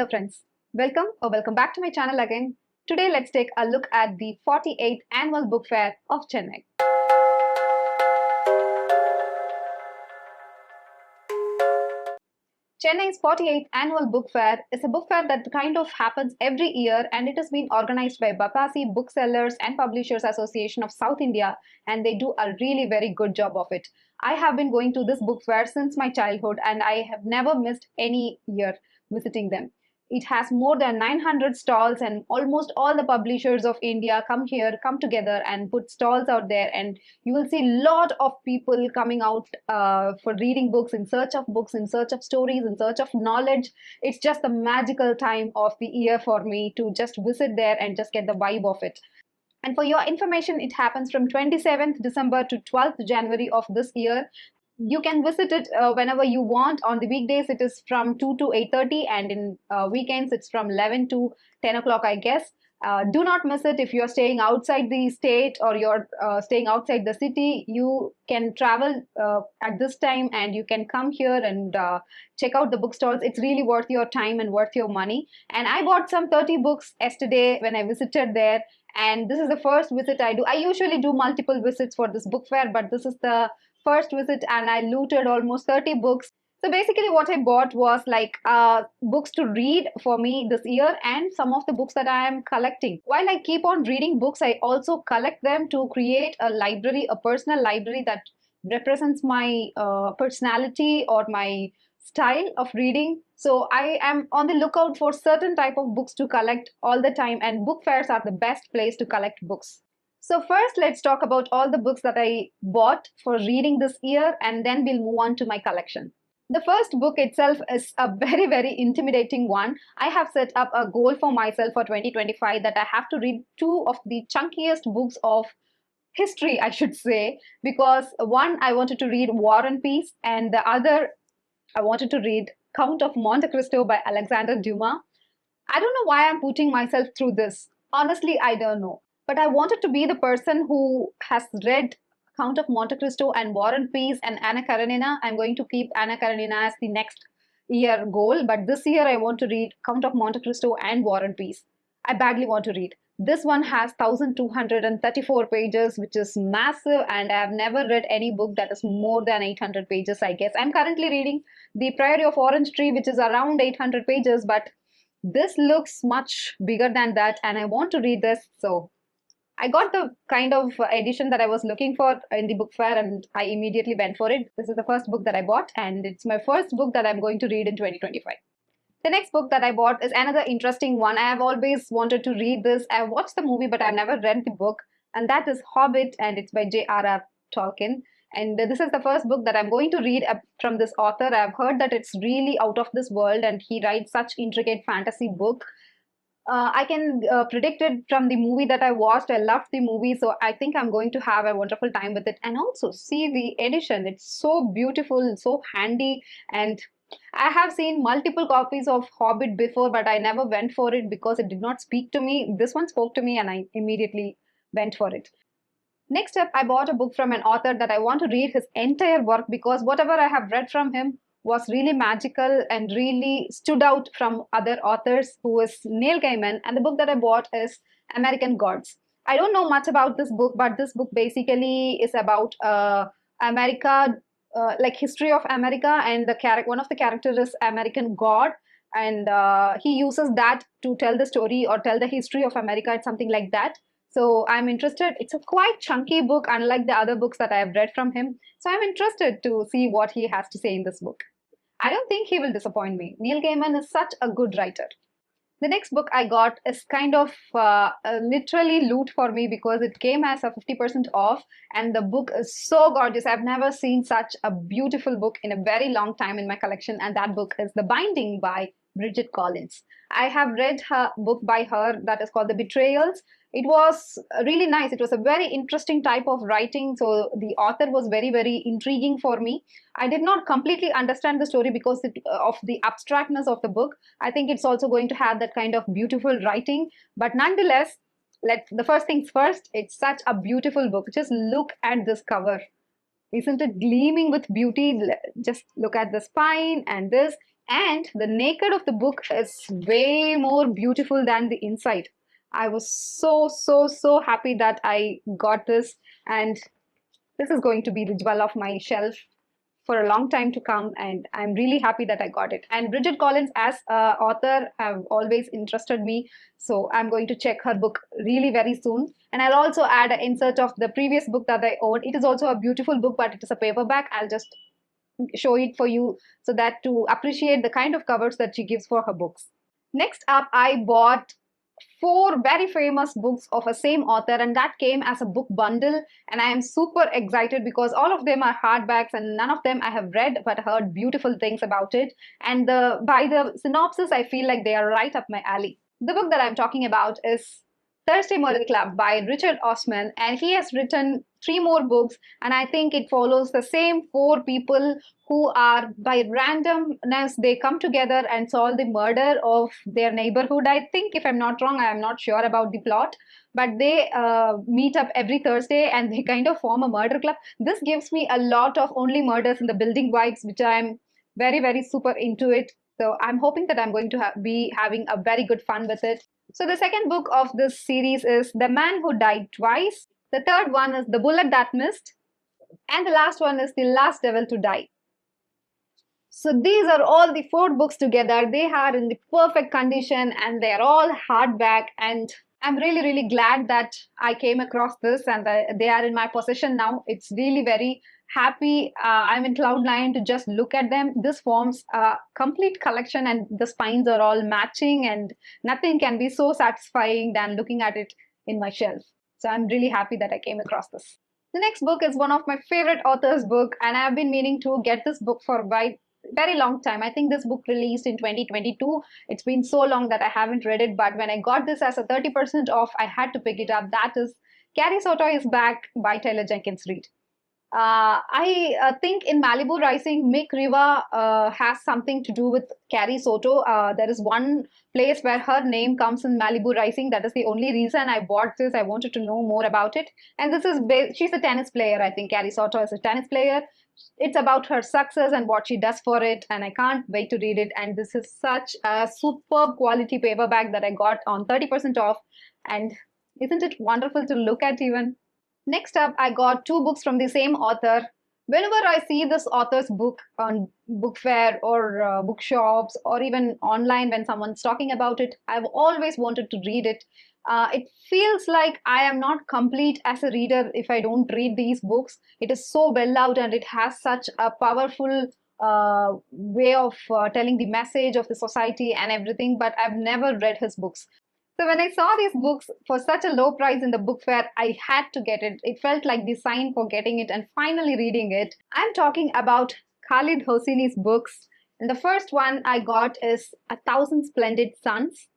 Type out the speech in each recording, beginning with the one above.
Hello friends, welcome back to my channel again. Today let's take a look at the 48th Annual Book Fair of Chennai. Chennai's 48th Annual Book Fair is a book fair that kind of happens every year, and it has been organized by BAPASI, Booksellers and Publishers Association of South India, and they do a really very good job of it. I have been going to this book fair since my childhood and I have never missed any year visiting them. It has more than 900 stalls, and almost all the publishers of India come together and put stalls out there, and you will see a lot of people coming out for reading books, in search of books, in search of stories, in search of knowledge. It's just the magical time of the year for me to just visit there and just get the vibe of it. And for your information, it happens from 27th December to 12th January of this year. You can visit it whenever you want. On the weekdays, it is from 2 to 8:30, and in weekends, it's from 11 to 10 o'clock, I guess. Do not miss it. If you're staying outside the state or you're staying outside the city, you can travel at this time and you can come here and check out the bookstores. It's really worth your time and worth your money. And I bought some 30 books yesterday when I visited there. And this is the first visit I do. I usually do multiple visits for this book fair, but this is the first visit and I looted almost 30 books. So basically what I bought was like books to read for me this year and some of the books that I am collecting. While I keep on reading books, I also collect them to create a library, a personal library that represents my personality or my style of reading. So I am on the lookout for certain type of books to collect all the time, and book fairs are the best place to collect books. So first, let's talk about all the books that I bought for reading this year, and then we'll move on to my collection. The first book itself is a very, very intimidating one. I have set up a goal for myself for 2025 that I have to read two of the chunkiest books of history, I should say, because one, I wanted to read War and Peace, and the other, I wanted to read Count of Monte Cristo by Alexander Dumas. I don't know why I'm putting myself through this. Honestly, I don't know. But I wanted to be the person who has read Count of Monte Cristo and War and Peace and Anna Karenina. I'm going to keep Anna Karenina as the next year goal. But this year I want to read Count of Monte Cristo and War and Peace. I badly want to read. This one has 1234 pages, which is massive, and I have never read any book that is more than 800 pages, I guess. I'm currently reading The Priory of Orange Tree, which is around 800 pages, but this looks much bigger than that, and I want to read this. So I got the kind of edition that I was looking for in the book fair, and I immediately went for it. This is the first book that I bought, and it's my first book that I'm going to read in 2025. The next book that I bought is another interesting one. I have always wanted to read this. I have watched the movie, but I've never read the book, and that is Hobbit, and it's by J.R.R. Tolkien. And this is the first book that I'm going to read from this author. I've heard that it's really out of this world, and he writes such intricate fantasy book. I can predict it from the movie that I watched. I loved the movie, so I think I'm going to have a wonderful time with it. And also see the edition. It's so beautiful, so handy, and I have seen multiple copies of Hobbit before, but I never went for it because it did not speak to me. This one spoke to me and I immediately went for it. Next up, I bought a book from an author that I want to read his entire work, because whatever I have read from him was really magical and really stood out from other authors, who is Neil Gaiman. And the book that I bought is American Gods. I don't know much about this book, but this book basically is about America, like history of America, and one of the characters is American God, and he uses that to tell the story or tell the history of America. It's something like that. So I'm interested. It's a quite chunky book, unlike the other books that I have read from him. So I'm interested to see what he has to say in this book. I don't think he will disappoint me. Neil Gaiman is such a good writer. The next book I got is kind of literally loot for me, because it came as a 50% off, and the book is so gorgeous. I've never seen such a beautiful book in a very long time in my collection, and that book is The Binding by Bridget Collins. I have read her book by her that is called The Betrayals. It was really nice. It was a very interesting type of writing. So the author was very, very intriguing for me. I did not completely understand the story because of the abstractness of the book. I think it's also going to have that kind of beautiful writing. But nonetheless, the first things first, it's such a beautiful book. Just look at this cover. Isn't it gleaming with beauty? Just look at the spine and this. And the naked of the book is way more beautiful than the inside. I was so happy that I got this, and this is going to be the jewel of my shelf for a long time to come, and I'm really happy that I got it. And Bridget Collins as a author have always interested me, so I'm going to check her book really very soon. And I'll also add an insert of the previous book that I owned. It is also a beautiful book, but it is a paperback. I'll just show it for you so that to appreciate the kind of covers that she gives for her books. Next up, I bought four very famous books of a same author, and that came as a book bundle, and I am super excited because all of them are hardbacks and none of them I have read but heard beautiful things about it, and by the synopsis I feel like they are right up my alley. The book that I'm talking about is Thursday Murder Club by Richard Osman, and he has written three more books, and I think it follows the same four people who are, by randomness, they come together and solve the murder of their neighborhood. I think, if I'm not wrong, I am not sure about the plot, but they meet up every Thursday and they kind of form a murder club. This gives me a lot of only murders in the building vibes, which I'm very super into it. So I'm hoping that I'm going to be having a very good fun with it. So the second book of this series is The Man Who Died Twice. The third one is The Bullet That Missed. And the last one is The Last Devil to Die. So these are all the four books together. They are in the perfect condition and they're all hardback, and I'm really glad that I came across this and they are in my possession now. It's really very happy. I'm in cloud nine to just look at them. This forms a complete collection and the spines are all matching, and nothing can be so satisfying than looking at it in my shelf. So I'm really happy that I came across this. The next book is one of my favorite authors' book, and I've been meaning to get this book for a very long time. I think this book released in 2022. It's been so long that I haven't read it, but when I got this as a 30% off, I had to pick it up. That is Carrie Soto is Back by Taylor Jenkins Reid. I think in Malibu Rising, Mick Riva has something to do with Carrie Soto. There is one place where her name comes in Malibu Rising. That is the only reason I bought this. I wanted to know more about it. And this is she's a tennis player. I think Carrie Soto is a tennis player. It's about her success and what she does for it, and I can't wait to read it. And this is such a superb quality paperback that I got on 30% off. And isn't it wonderful to look at even? Next up, I got two books from the same author. Whenever I see this author's book on book fair or bookshops or even online when someone's talking about it, I've always wanted to read it. It feels like I am not complete as a reader if I don't read these books. It is so well out and it has such a powerful way of telling the message of the society and everything, but I've never read his books. So when I saw these books for such a low price in the book fair, I had to get it. It felt like the sign for getting it and finally reading it. I'm talking about Khalid Hosseini's books. And the first one I got is A Thousand Splendid Suns.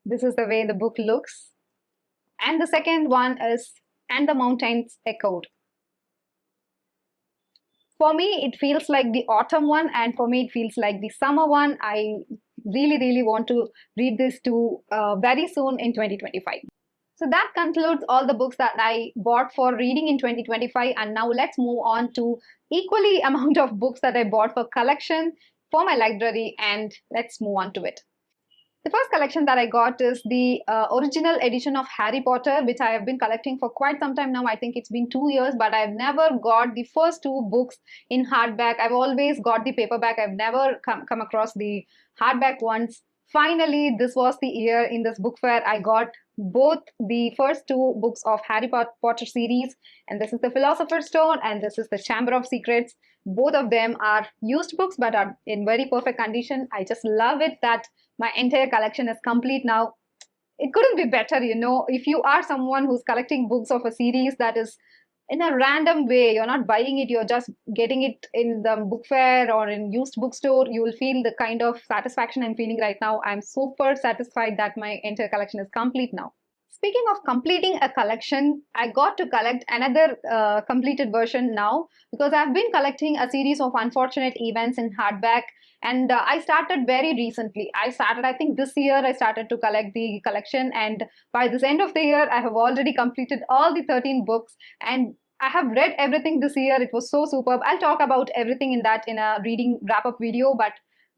This is the way the book looks. And the second one is And the Mountains Echoed. For me, it feels like the autumn one, and for me, it feels like the summer one. I really want to read this too very soon in 2025. So that concludes all the books that I bought for reading in 2025. And now let's move on to equally amount of books that I bought for collection for my library, and let's move on to it. The first collection that I got is the original edition of Harry Potter, which I have been collecting for quite some time now. I think it's been 2 years, but I've never got the first two books in hardback. I've always got the paperback. I've never come across the hardback ones. Finally, this was the year in this book fair I got both the first two books of Harry Potter series, and this is the Philosopher's Stone and this is the Chamber of Secrets. Both of them are used books but are in very perfect condition. I just love it that my entire collection is complete now. It couldn't be better, you know. If you are someone who's collecting books of a series that is in a random way, you're not buying it, you're just getting it in the book fair or in used bookstore, you will feel the kind of satisfaction I'm feeling right now. I'm super satisfied that my entire collection is complete now. Speaking of completing a collection, I got to collect another completed version now because I've been collecting a series of unfortunate events in hardback, and I started very recently. I think this year I started to collect the collection, and by this end of the year I have already completed all the 13 books, and I have read everything this year. It was so superb. I'll talk about everything in a reading wrap-up video, but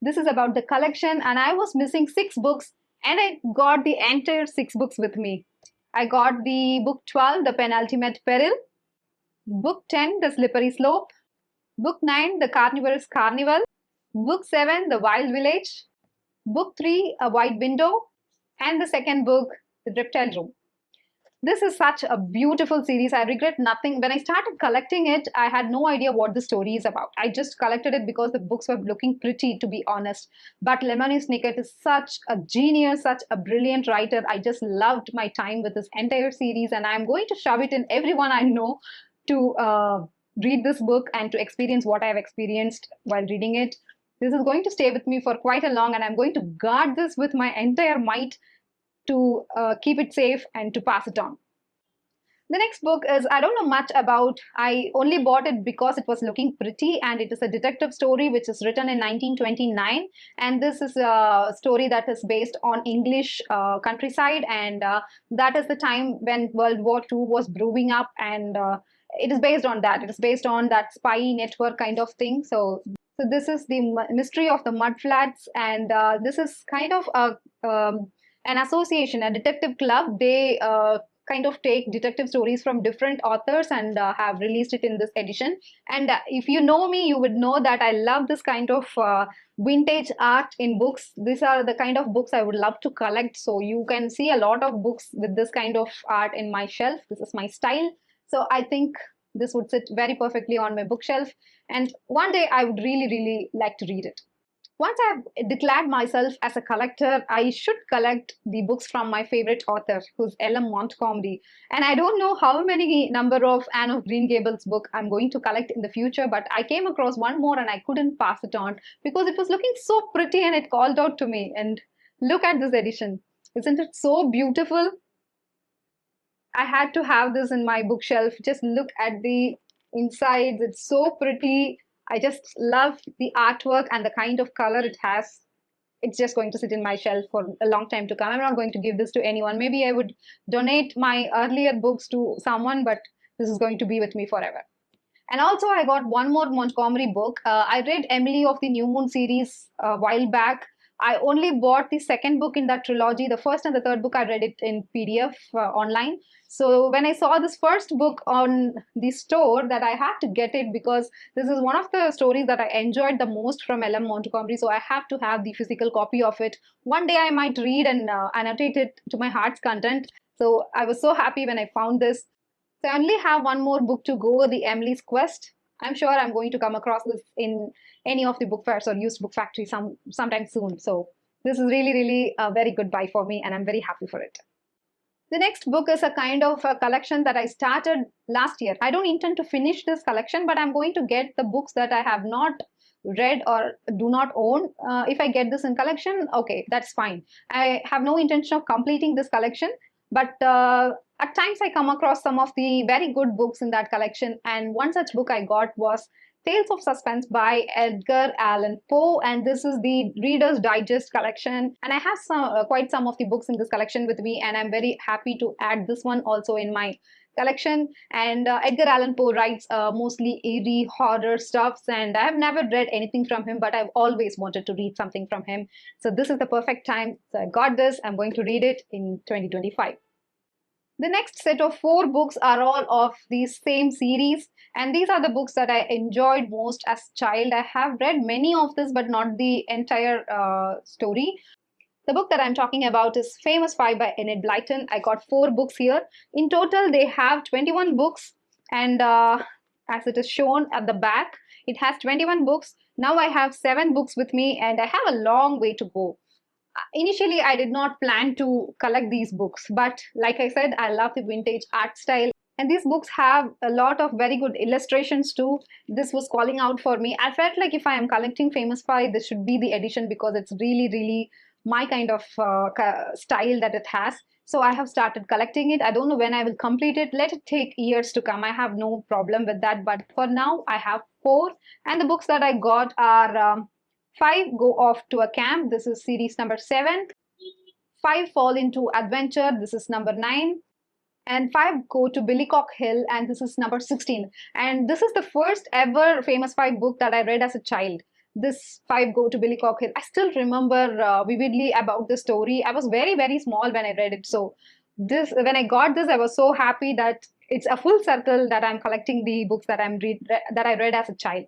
This is about the collection, and I was missing 6 books, and I got the entire 6 books with me. I got the book 12, The Penultimate Peril, book 10, The Slippery Slope, book 9, The Carnivorous Carnival, book 7, The Wild Village, book 3, A White Window, and the second book, The Reptile Room. This is such a beautiful series. I regret nothing. When I started collecting it, I had no idea what the story is about. I just collected it because the books were looking pretty, to be honest. But Lemony Snicket is such a genius, such a brilliant writer. I just loved my time with this entire series, and I'm going to shove it in everyone I know to read this book and to experience what I've experienced while reading it. This is going to stay with me for quite a long, and I'm going to guard this with my entire might to keep it safe and to pass it on. The next book is, I don't know much about. I only bought it because it was looking pretty, and it is a detective story which is written in 1929. And this is a story that is based on English countryside, and that is the time when World War II was brewing up, and it is based on that. It is based on that spy network kind of thing. So this is the mystery of the mud flats, and this is kind of an association, a detective club. They kind of take detective stories from different authors and have released it in this edition. And if you know me, you would know that I love this kind of vintage art in books. These are the kind of books I would love to collect. So you can see a lot of books with this kind of art in my shelf. This is my style. So I think this would sit very perfectly on my bookshelf. And one day I would really, really like to read it. Once I've declared myself as a collector, I should collect the books from my favorite author, who's L.M. Montgomery. And I don't know how many number of Anne of Green Gables book I'm going to collect in the future, but I came across one more and I couldn't pass it on because it was looking so pretty and it called out to me. And look at this edition. Isn't it so beautiful? I had to have this in my bookshelf. Just look at the insides. It's so pretty. I just love the artwork and the kind of color it has. It's just going to sit in my shelf for a long time to come. I'm not going to give this to anyone. Maybe I would donate my earlier books to someone, but this is going to be with me forever. And also, I got one more Montgomery book. I read Emily of the New Moon series a while back. I only bought the second book in that trilogy. The first and the third book, I read it in PDF online. So when I saw this first book on the store, that I had to get it because this is one of the stories that I enjoyed the most from L.M. Montgomery. So I have to have the physical copy of it. One day I might read and annotate it to my heart's content. So I was so happy when I found this. So I only have one more book to go, The Emily's Quest. I'm sure I'm going to come across this in any of the book fairs or used book factory sometime soon. So this is really, really a very good buy for me, and I'm very happy for it. The next book is a kind of a collection that I started last year. I don't intend to finish this collection, but I'm going to get the books that I have not read or do not own. If I get this in collection, okay, that's fine. I have no intention of completing this collection, but at times I come across some of the very good books in that collection, and one such book I got was Tales of Suspense by Edgar Allan Poe, and this is the Reader's Digest collection. And I have quite some of the books in this collection with me, and I'm very happy to add this one also in my collection. And Edgar Allan Poe writes mostly eerie horror stuffs, and I have never read anything from him, but I've always wanted to read something from him. So this is the perfect time. So I got this. I'm going to read it in 2025. The next set of 4 books are all of the same series, and these are the books that I enjoyed most as a child. I have read many of this, but not the entire story. The book that I'm talking about is Famous Five by Enid Blyton. I got 4 books here. In total, they have 21 books, and as it is shown at the back, it has 21 books. Now I have 7 books with me, and I have a long way to go. Initially, I did not plan to collect these books, but like I said, I love the vintage art style. And these books have a lot of very good illustrations too. This was calling out for me. I felt like if I am collecting Famous Five, this should be the edition because it's really, really my kind of style that it has. So I have started collecting it. I don't know when I will complete it. Let it take years to come. I have no problem with that. But for now, I have 4. And the books that I got are 5 Go Off to a Camp. This is series number 7. 5 Fall into Adventure. This is number 9. And 5 Go to Billycock Hill. And this is number 16. And this is the first ever Famous Five book that I read as a child. this five go to Billycock Hill. I still remember vividly about the story. I was very, very small when I read it. So this, when I got this, I was so happy that it's a full circle that I'm collecting the books that that I read as a child.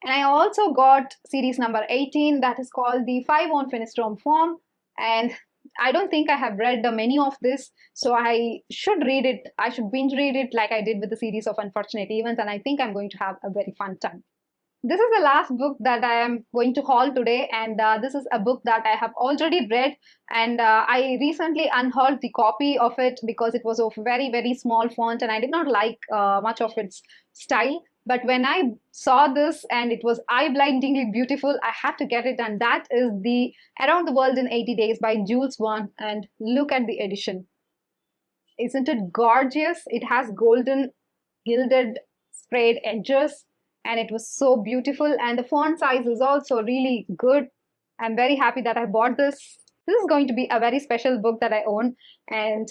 And I also got series number 18 that is called the Five on Finestrone Form. And I don't think I have read many of this, so I should read it. I should binge read it like I did with the series of Unfortunate Events, and I think I'm going to have a very fun time. This is the last book that I am going to haul today, and this is a book that I have already read, and I recently unhauled the copy of it because it was of very, very small font, and I did not like much of its style. But when I saw this and it was eye-blindingly beautiful, I had to get it, and that is the Around the World in 80 Days by Jules Verne, and look at the edition. Isn't it gorgeous? It has golden gilded sprayed edges, and it was so beautiful, and the font size is also really good. I'm very happy that I bought this. This is going to be a very special book that I own, and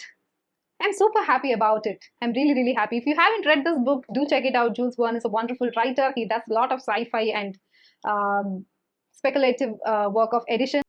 I'm super happy about it. I'm really, really happy. If you haven't read this book, do check it out. Jules Verne is a wonderful writer. He does a lot of sci-fi and speculative work of edition.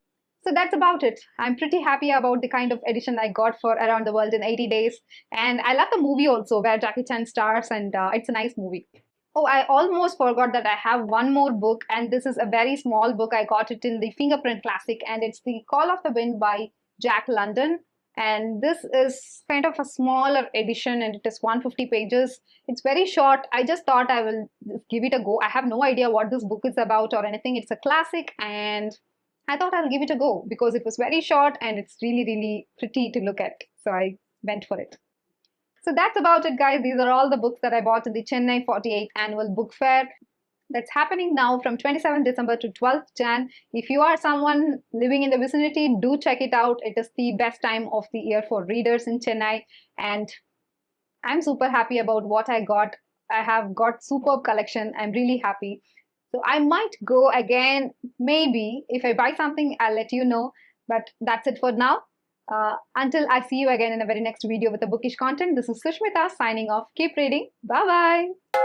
So that's about it. I'm pretty happy about the kind of edition I got for Around the World in 80 Days. And I love the movie also, where Jackie Chan stars, and it's a nice movie. Oh, I almost forgot that I have one more book, and this is a very small book. I got it in the Fingerprint Classic, and it's The Call of the Wind by Jack London. And this is kind of a smaller edition, and it is 150 pages. It's very short. I just thought I will give it a go. I have no idea what this book is about or anything. It's a classic, and I thought I'll give it a go because it was very short and it's really, really pretty to look at. So I went for it. So that's about it, guys. These are all the books that I bought in the Chennai 48th Annual Book Fair. That's happening now from 27th December to 12th Jan. If you are someone living in the vicinity, do check it out. It is the best time of the year for readers in Chennai. And I'm super happy about what I got. I have got superb collection. I'm really happy. So I might go again, maybe. If I buy something, I'll let you know. But that's it for now. Until I see you again in the very next video with the bookish content, this is Sushmita signing off. Keep reading. Bye-bye.